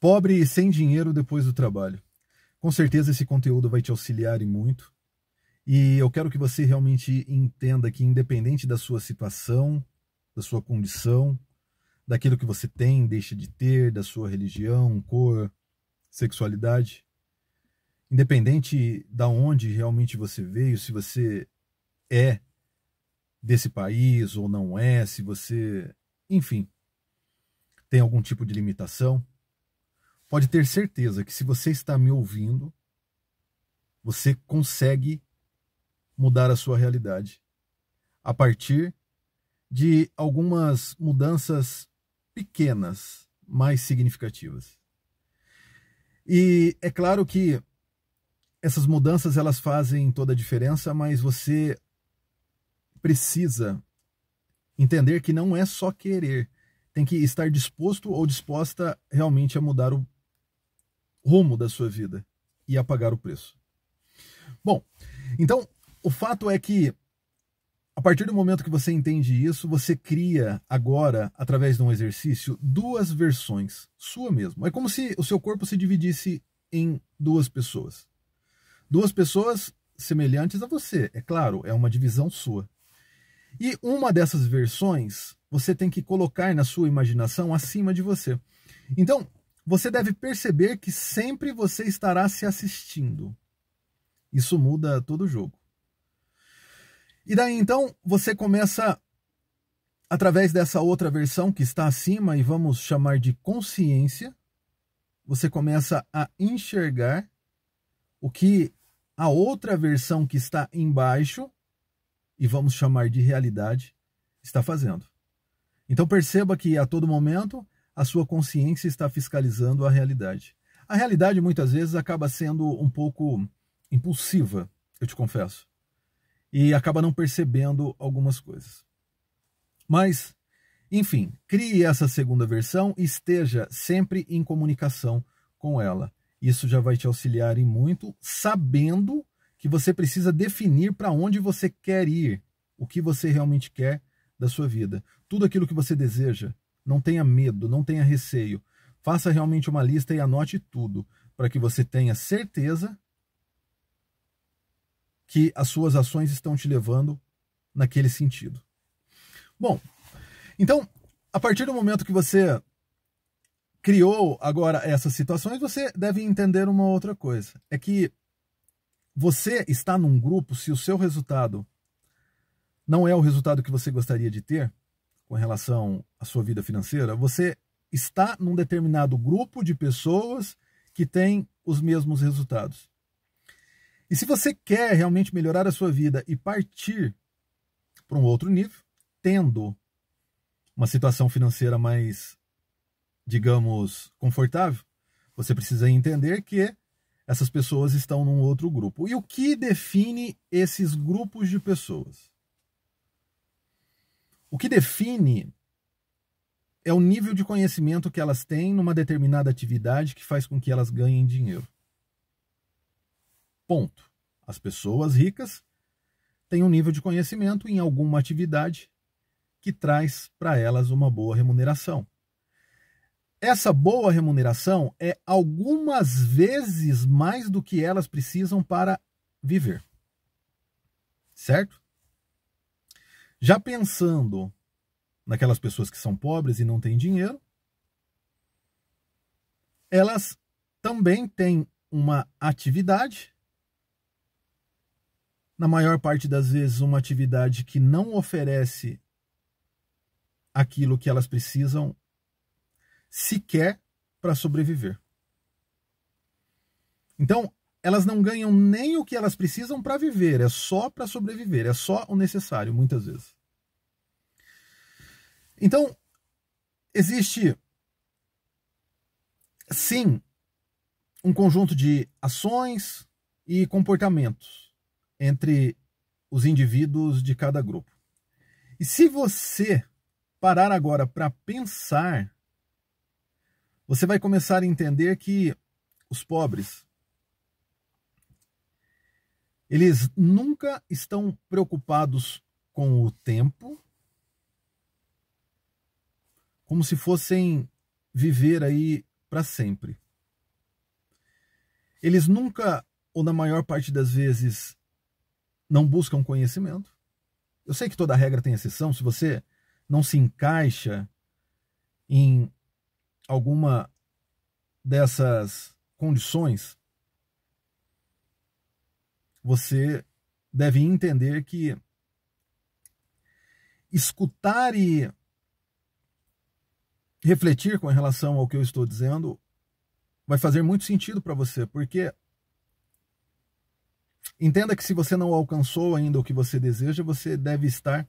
Pobre e sem dinheiro depois do trabalho. Com certeza esse conteúdo vai te auxiliar e muito. E eu quero que você realmente entenda que, independente da sua situação, da sua condição, daquilo que você tem, deixa de ter, da sua religião, cor, sexualidade, independente da onde realmente você veio, se você é desse país ou não é, se você, enfim, tem algum tipo de limitação, pode ter certeza que se você está me ouvindo, você consegue mudar a sua realidade a partir de algumas mudanças pequenas, mais significativas. E é claro que essas mudanças elas fazem toda a diferença, mas você precisa entender que não é só querer, tem que estar disposto ou disposta realmente a mudar o rumo da sua vida e a pagar o preço. Bom, então o fato é que a partir do momento que você entende isso, você cria agora, através de um exercício, duas versões, sua mesmo. É como se o seu corpo se dividisse em duas pessoas. Duas pessoas semelhantes a você, é claro, é uma divisão sua. E uma dessas versões você tem que colocar na sua imaginação acima de você. Então, você deve perceber que sempre você estará se assistindo. Isso muda todo o jogo. E daí então você começa, através dessa outra versão que está acima, e vamos chamar de consciência, você começa a enxergar o que a outra versão que está embaixo, e vamos chamar de realidade, está fazendo. Então perceba que a todo momento a sua consciência está fiscalizando a realidade. A realidade muitas vezes acaba sendo um pouco impulsiva, eu te confesso, e acaba não percebendo algumas coisas. Mas, enfim, crie essa segunda versão e esteja sempre em comunicação com ela. Isso já vai te auxiliar em muito, sabendo que você precisa definir para onde você quer ir, o que você realmente quer da sua vida. Tudo aquilo que você deseja, não tenha medo, não tenha receio. Faça realmente uma lista e anote tudo, para que você tenha certeza que as suas ações estão te levando naquele sentido. Bom, então, a partir do momento que você criou agora essas situações, você deve entender uma outra coisa. É que você está num grupo, se o seu resultado não é o resultado que você gostaria de ter com relação à sua vida financeira, você está num determinado grupo de pessoas que têm os mesmos resultados. E se você quer realmente melhorar a sua vida e partir para um outro nível, tendo uma situação financeira mais, digamos, confortável, você precisa entender que essas pessoas estão num outro grupo. E o que define esses grupos de pessoas? O que define é o nível de conhecimento que elas têm numa determinada atividade que faz com que elas ganhem dinheiro. Ponto. As pessoas ricas têm um nível de conhecimento em alguma atividade que traz para elas uma boa remuneração. Essa boa remuneração é algumas vezes mais do que elas precisam para viver. Certo? Já pensando naquelas pessoas que são pobres e não têm dinheiro, elas também têm uma atividade, na maior parte das vezes uma atividade que não oferece aquilo que elas precisam sequer para sobreviver. Então, elas não ganham nem o que elas precisam para viver, é só para sobreviver, é só o necessário, muitas vezes. Então, existe, sim, um conjunto de ações e comportamentos entre os indivíduos de cada grupo. E se você parar agora para pensar, você vai começar a entender que os pobres, eles nunca estão preocupados com o tempo, como se fossem viver aí para sempre. Eles nunca, ou na maior parte das vezes, não buscam conhecimento. Eu sei que toda regra tem exceção. Se você não se encaixa em alguma dessas condições, você deve entender que escutar e refletir com relação ao que eu estou dizendo vai fazer muito sentido para você, porque entenda que se você não alcançou ainda o que você deseja, você deve estar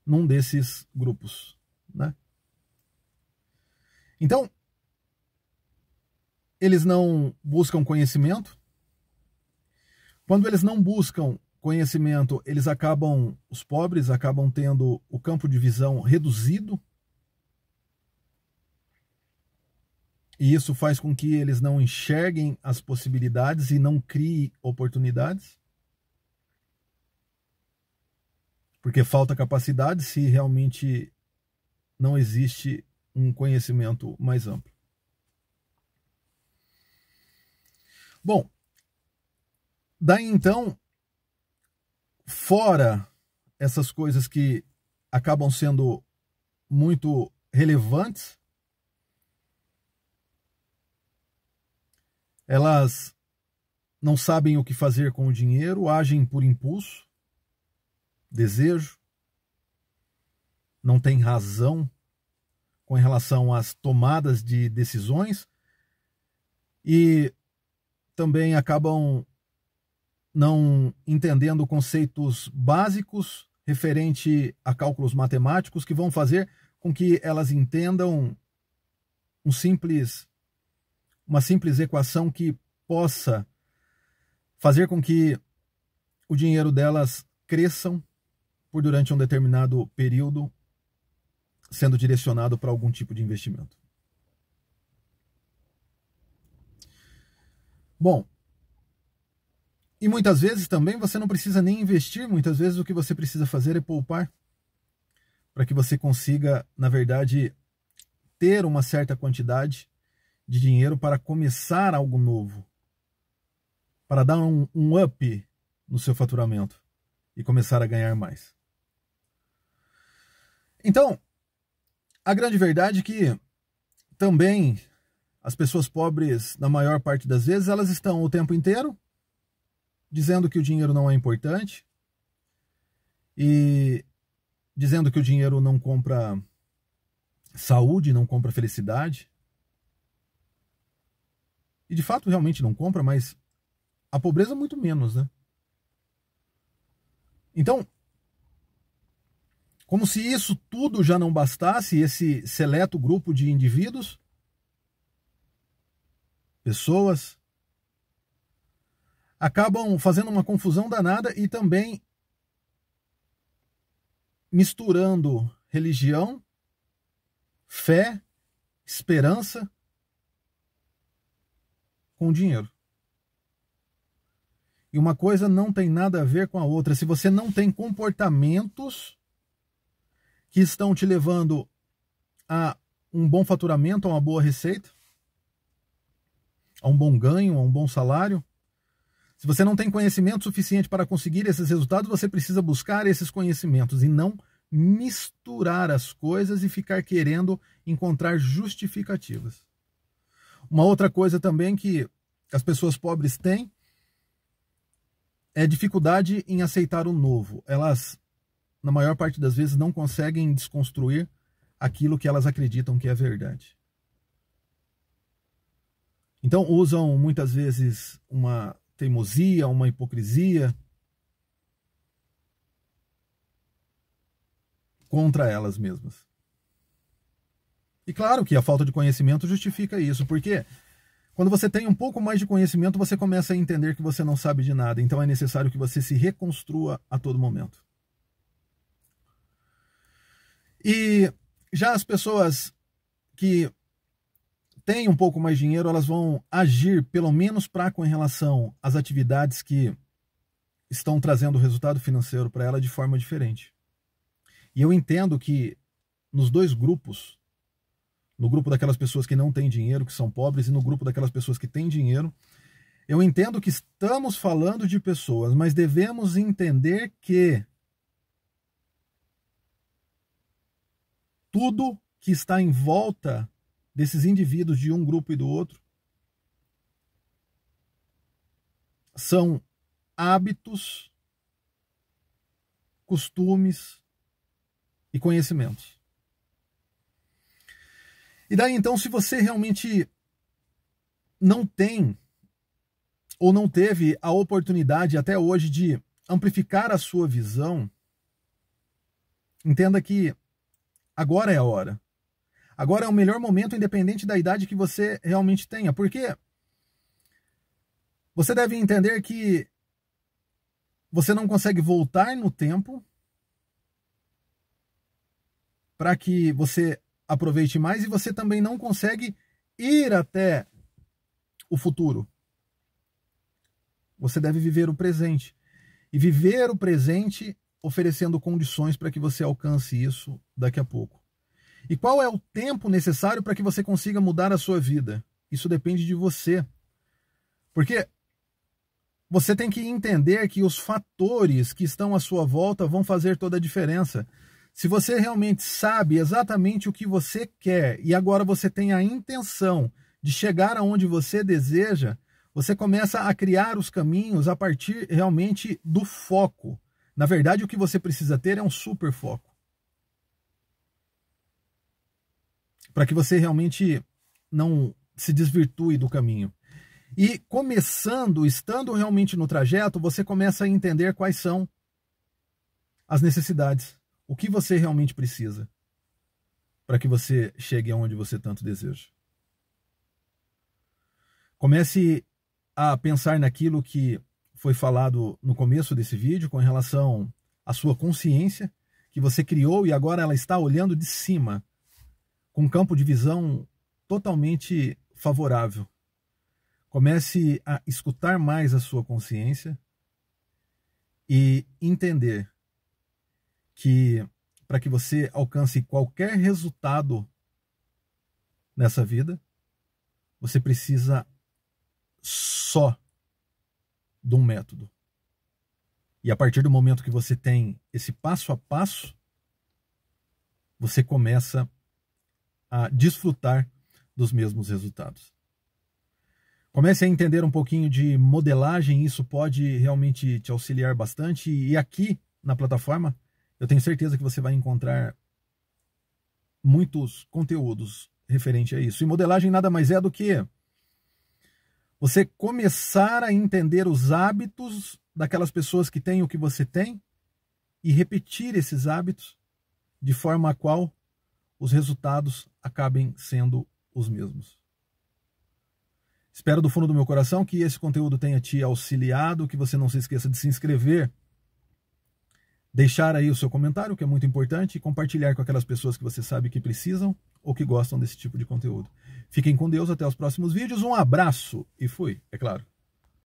num desses grupos, né? Então, eles não buscam conhecimento. Quando eles não buscam conhecimento, os pobres acabam tendo o campo de visão reduzido. E isso faz com que eles não enxerguem as possibilidades e não criem oportunidades. Porque falta capacidade se realmente não existe um conhecimento mais amplo. Bom, daí então, fora essas coisas que acabam sendo muito relevantes, elas não sabem o que fazer com o dinheiro, agem por impulso, desejo, não têm razão com relação às tomadas de decisões e também acabam não entendendo conceitos básicos referente a cálculos matemáticos que vão fazer com que elas entendam uma simples equação que possa fazer com que o dinheiro delas cresçam por durante um determinado período, sendo direcionado para algum tipo de investimento. Bom, e muitas vezes também você não precisa nem investir, muitas vezes o que você precisa fazer é poupar, para que você consiga, na verdade, ter uma certa quantidade de dinheiro para começar algo novo, para dar um up no seu faturamento e começar a ganhar mais. Então, a grande verdade é que também as pessoas pobres, na maior parte das vezes, elas estão o tempo inteiro dizendo que o dinheiro não é importante e dizendo que o dinheiro não compra saúde, não compra felicidade. E de fato realmente não compra, mas a pobreza muito menos, né? Então, como se isso tudo já não bastasse, esse seleto grupo de indivíduos, pessoas, acabam fazendo uma confusão danada e também misturando religião, fé, esperança com dinheiro. E uma coisa não tem nada a ver com a outra. Se você não tem comportamentos que estão te levando a um bom faturamento, a uma boa receita, a um bom ganho, a um bom salário, se você não tem conhecimento suficiente para conseguir esses resultados, você precisa buscar esses conhecimentos e não misturar as coisas e ficar querendo encontrar justificativas. Uma outra coisa também que as pessoas pobres têm é dificuldade em aceitar o novo. Elas, na maior parte das vezes, não conseguem desconstruir aquilo que elas acreditam que é verdade. Então usam muitas vezes uma teimosia, uma hipocrisia contra elas mesmas. E claro que a falta de conhecimento justifica isso, porque quando você tem um pouco mais de conhecimento, você começa a entender que você não sabe de nada. Então é necessário que você se reconstrua a todo momento. E já as pessoas que têm um pouco mais de dinheiro, elas vão agir, pelo menos com relação às atividades que estão trazendo resultado financeiro para ela de forma diferente. E eu entendo que nos dois grupos, no grupo daquelas pessoas que não têm dinheiro, que são pobres, e no grupo daquelas pessoas que têm dinheiro. Eu entendo que estamos falando de pessoas, mas devemos entender que tudo que está em volta desses indivíduos de um grupo e do outro são hábitos, costumes e conhecimentos. E daí então, se você realmente não tem ou não teve a oportunidade até hoje de amplificar a sua visão, entenda que agora é a hora. Agora é o melhor momento, independente da idade que você realmente tenha. Porque você deve entender que você não consegue voltar no tempo para que você aproveite mais, e você também não consegue ir até o futuro. Você deve viver o presente. E viver o presente oferecendo condições para que você alcance isso daqui a pouco. E qual é o tempo necessário para que você consiga mudar a sua vida? Isso depende de você. Porque você tem que entender que os fatores que estão à sua volta vão fazer toda a diferença. Se você realmente sabe exatamente o que você quer e agora você tem a intenção de chegar aonde você deseja, você começa a criar os caminhos a partir realmente do foco. Na verdade, o que você precisa ter é um super foco. Para que você realmente não se desvirtue do caminho. E começando, estando realmente no trajeto, você começa a entender quais são as necessidades. O que você realmente precisa para que você chegue aonde você tanto deseja. Comece a pensar naquilo que foi falado no começo desse vídeo com relação à sua consciência, que você criou e agora ela está olhando de cima, com um campo de visão totalmente favorável. Comece a escutar mais a sua consciência e entender que para que você alcance qualquer resultado nessa vida, você precisa só de um método. E a partir do momento que você tem esse passo a passo, você começa a desfrutar dos mesmos resultados. Comece a entender um pouquinho de modelagem, isso pode realmente te auxiliar bastante. E aqui na plataforma, eu tenho certeza que você vai encontrar muitos conteúdos referente a isso. E modelagem nada mais é do que você começar a entender os hábitos daquelas pessoas que têm o que você tem e repetir esses hábitos de forma a qual os resultados acabem sendo os mesmos. Espero do fundo do meu coração que esse conteúdo tenha te auxiliado, que você não se esqueça de se inscrever, deixar aí o seu comentário, que é muito importante, e compartilhar com aquelas pessoas que você sabe que precisam ou que gostam desse tipo de conteúdo. Fiquem com Deus, até os próximos vídeos, um abraço e fui, é claro.